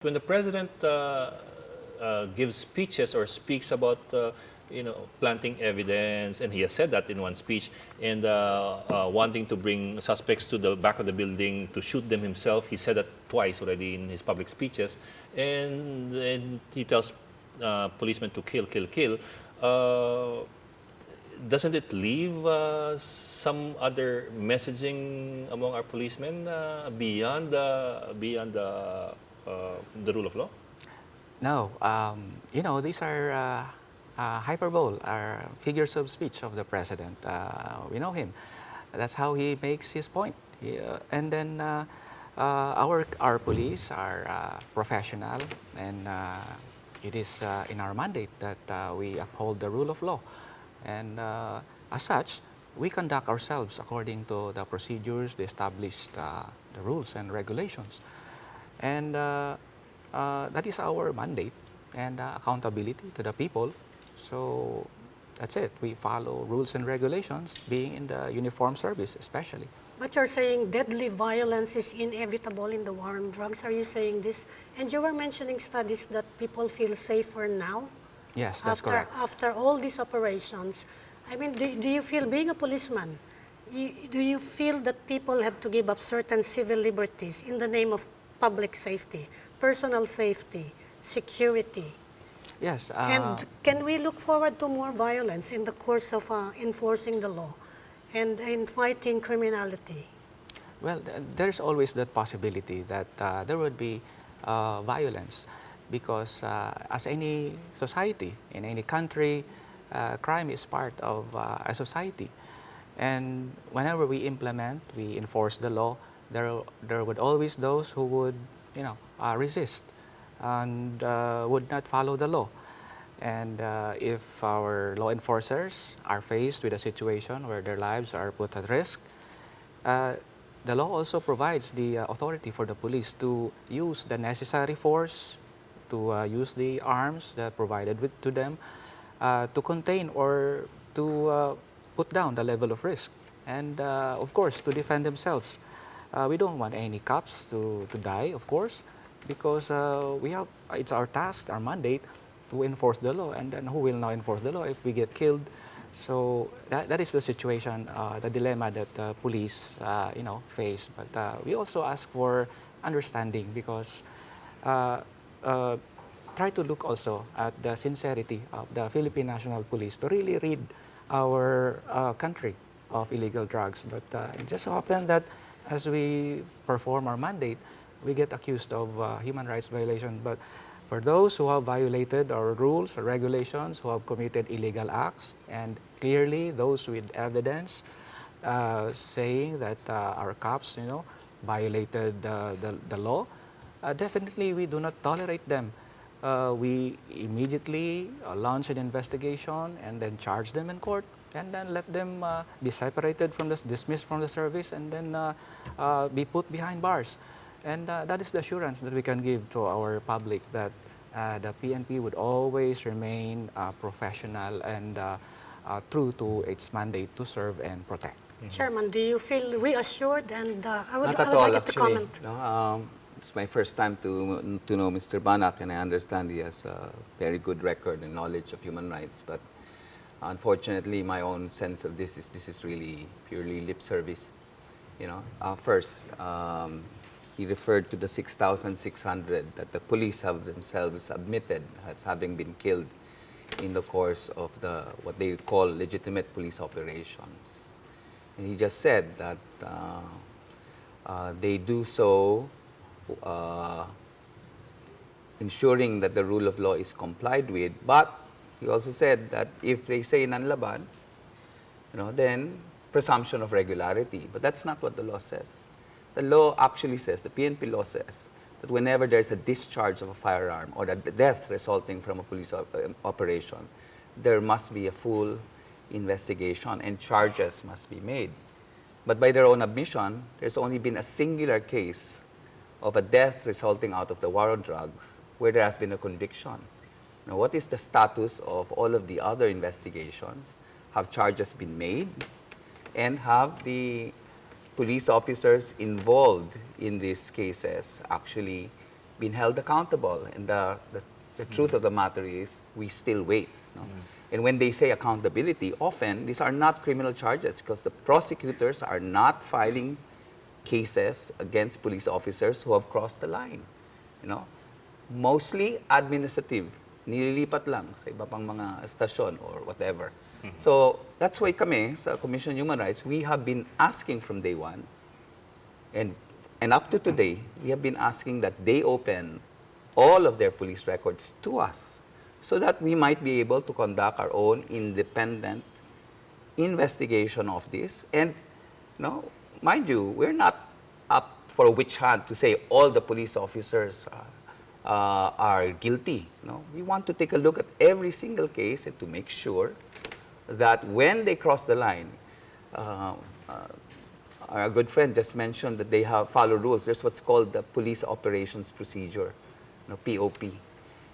When the president gives speeches or speaks about planting evidence, and he has said that in one speech, and wanting to bring suspects to the back of the building to shoot them himself. He said that twice already in his public speeches, and he tells policemen to kill, kill, kill. Doesn't it leave some other messaging among our policemen beyond the rule of law? No, these are hyperbole, are figures of speech of the president. We know him. That's how he makes his point. And then our police are professional, and it is in our mandate that we uphold the rule of law. And as such, we conduct ourselves according to the procedures, the established the rules and regulations. And that is our mandate and accountability to the people. So that's it. We follow rules and regulations, being in the uniformed service especially. But you're saying deadly violence is inevitable in the war on drugs. Are you saying this? And you were mentioning studies that people feel safer now. Yes, that's correct. After all these operations. I mean, do you feel, being a policeman, do you feel that people have to give up certain civil liberties in the name of public safety, personal safety, security? Yes. And can we look forward to more violence in the course of enforcing the law and in fighting criminality? Well, there's always that possibility that there would be violence, because as any society, in any country, crime is part of a society. And whenever we enforce the law, there would always those who would, resist and would not follow the law. And if our law enforcers are faced with a situation where their lives are put at risk, the law also provides the authority for the police to use the necessary force, to use the arms that are provided to them, to contain or to put down the level of risk, and of course to defend themselves. We don't want any cops to die, of course, because it's our task, our mandate, to enforce the law. And then who will now enforce the law if we get killed? So that is the situation, the dilemma that police face. But we also ask for understanding, because try to look also at the sincerity of the Philippine National Police to really rid our country of illegal drugs. But it just so happens that as we perform our mandate, we get accused of human rights violation. But for those who have violated our rules or regulations, who have committed illegal acts, and clearly those with evidence saying that our cops, violated the law, definitely we do not tolerate them. We immediately launch an investigation and then charge them in court, and then let them be separated from this, dismissed from the service, and then be put behind bars. And that is the assurance that we can give to our public, that the PNP would always remain professional and true to its mandate to serve and protect. Mm-hmm. Chairman, do you feel reassured? And I would Not at all, like you to actually. comment. No, it's my first time to know Mr. Banac, and I understand he has a very good record and knowledge of human rights. But unfortunately, my own sense of this is really purely lip service. First, he referred to the 6,600 that the police have themselves admitted as having been killed in the course of what they call legitimate police operations. And he just said that they do so ensuring that the rule of law is complied with. But he also said that if they say nanlaban, then presumption of regularity. But that's not what the law says. The law actually says, the PNP law says, that whenever there's a discharge of a firearm or the death resulting from a police operation, there must be a full investigation and charges must be made. But by their own admission, there's only been a singular case of a death resulting out of the war on drugs where there has been a conviction. Now, what is the status of all of the other investigations? Have charges been made? And have the police officers involved in these cases actually been held accountable. And the truth of the matter is, we still wait. No? And when they say accountability, often these are not criminal charges because the prosecutors are not filing cases against police officers who have crossed the line. You know, mostly administrative, nililipat lang sa iba pang mga estasyon or whatever. So that's why kami sa Commission on Human Rights, we have been asking from day one, and up to today, we have been asking that they open all of their police records to us so that we might be able to conduct our own independent investigation of this. And, you know, mind you, we're not up for a witch hunt to say all the police officers are guilty. No? We want to take a look at every single case and to make sure that when they cross the line, our good friend just mentioned that they have follow rules. There's what's called the Police Operations Procedure, POP.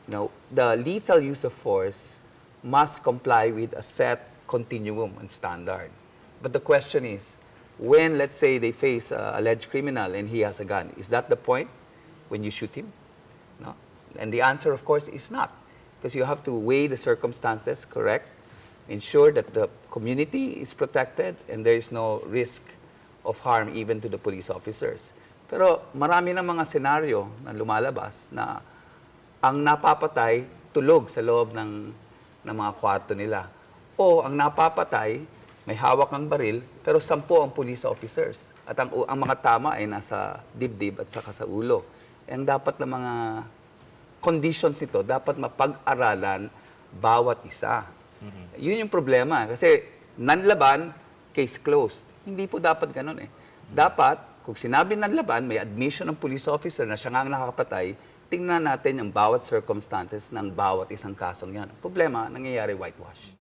The lethal use of force must comply with a set continuum and standard. But the question is, when, let's say, they face an alleged criminal and he has a gun, is that the point when you shoot him? No? And the answer, of course, is not. Because you have to weigh the circumstances, correct? Ensure that the community is protected and there is no risk of harm even to the police officers. Pero marami na mga senaryo na lumalabas na ang napapatay tulog sa loob ng mga kwarto nila. O ang napapatay, may hawak ng baril, pero 10 ang police officers. At ang mga tama ay nasa dibdib at saka sa ulo. Ang dapat na mga conditions nito, dapat mapag-aralan bawat isa. Yun yung problema. Kasi nanlaban, case closed. Hindi po dapat ganun eh. Dapat, kung sinabi nanlaban, may admission ng police officer na siya nga ang nakakapatay, tingnan natin ang bawat circumstances ng bawat isang kasong yan. Problema, nangyayari whitewash.